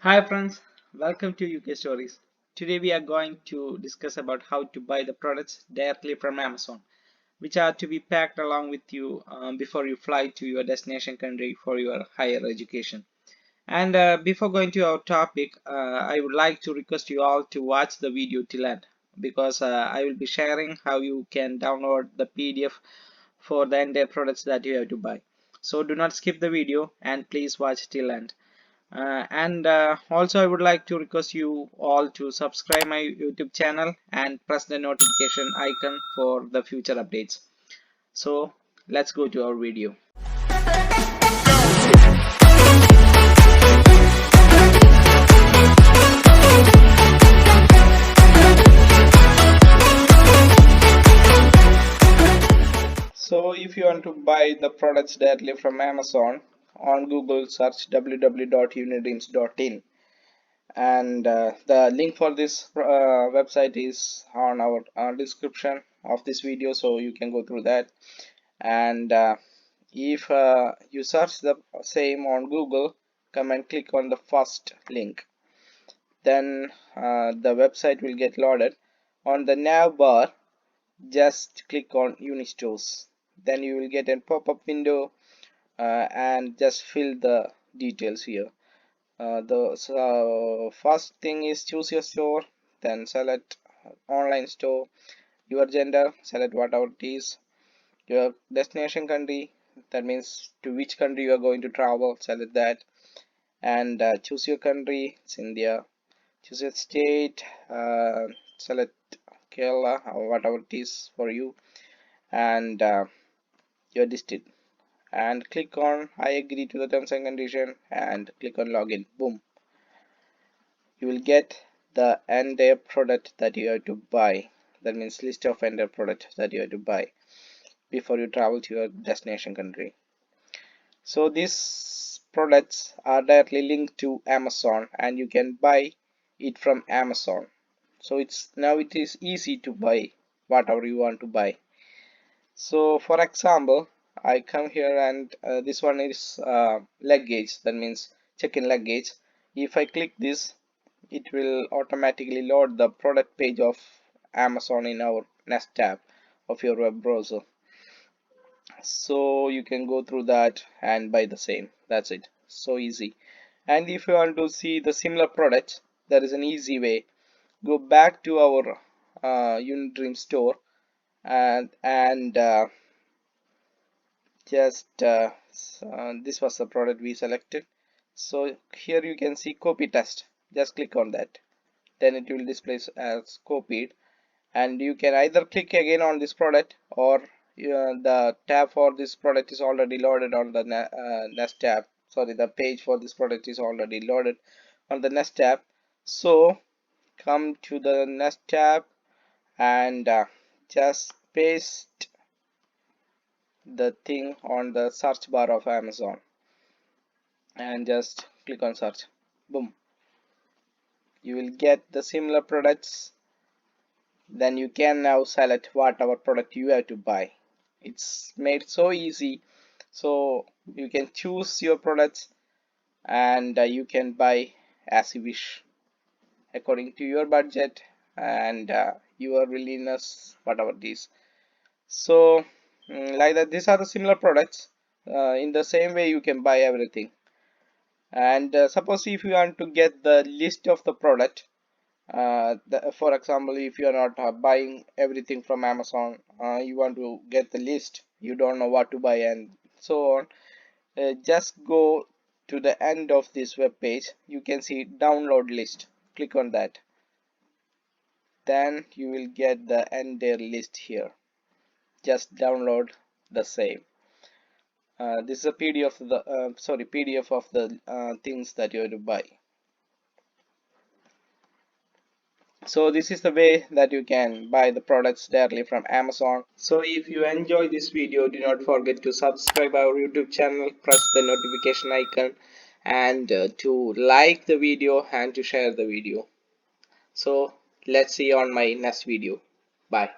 Hi friends, welcome to UK Stories. Today we are going to discuss about how to buy the products directly from Amazon, which are to be packed along with you before you fly to your destination country for your higher education. And before going to our topic, I would like to request you all to watch the video till end because I will be sharing how you can download the PDF for the entire products that you have to buy. So do not skip the video and please watch till end. And also I would like to request you all to subscribe my YouTube channel and press the notification icon for the future updates. So let's go to our video. So if you want to buy the products directly from Amazon, on Google search www.unidreams.in, and the link for this website is on our description of this video, so you can go through that. And if you search the same on Google, come and click on the first link, then the website will get loaded. On the nav bar, just click on Unistores, then you will get a pop-up window, and just fill the details here. The first thing is choose your store, then select online store, your gender, select whatever it is, your destination country, that means to which country you are going to travel, select that, and choose your country, it's India. Choose your state, select Kerala or whatever it is for you, and your district, and click on I agree to the terms and condition and click on login. Boom, you will get the entire product that you have to buy. That means list of entire product that you have to buy before you travel to your destination country. So these products are directly linked to Amazon and you can buy it from Amazon. So it is easy to buy whatever you want to buy. So for example, I come here and this one is luggage, that means check-in luggage. If I click this, it will automatically load the product page of Amazon in our Nest tab of your web browser. So you can go through that and buy the same. That's it, so easy. And if you want to see the similar products, there is an easy way. Go back to our Unidream store, and just this was the product we selected. So here you can see copy test, just click on that, then it will display as copied, and you can either click again on this product, or the tab for this product is already loaded on the Nest tab. Sorry, the page for this product is already loaded on the Nest tab. So come to the Nest tab and just paste the thing on the search bar of Amazon and just click on search. Boom, you will get the similar products. Then you can now select whatever product you have to buy. It's made so easy, so you can choose your products, and you can buy as you wish according to your budget and your willingness, whatever it is. So like that, these are the similar products. In the same way you can buy everything. And suppose if you want to get the list of the product, for example, if you are not buying everything from Amazon, you want to get the list, you don't know what to buy and so on, just go to the end of this web page. You can see download list, click on that, then you will get the entire list here. Just download the same. This is a PDF of the PDF of the things that you have to buy. So this is the way that you can buy the products directly from Amazon. So if you enjoy this video, do not forget to subscribe our YouTube channel, press the notification icon, and to like the video and to share the video. So let's see you on my next video. Bye.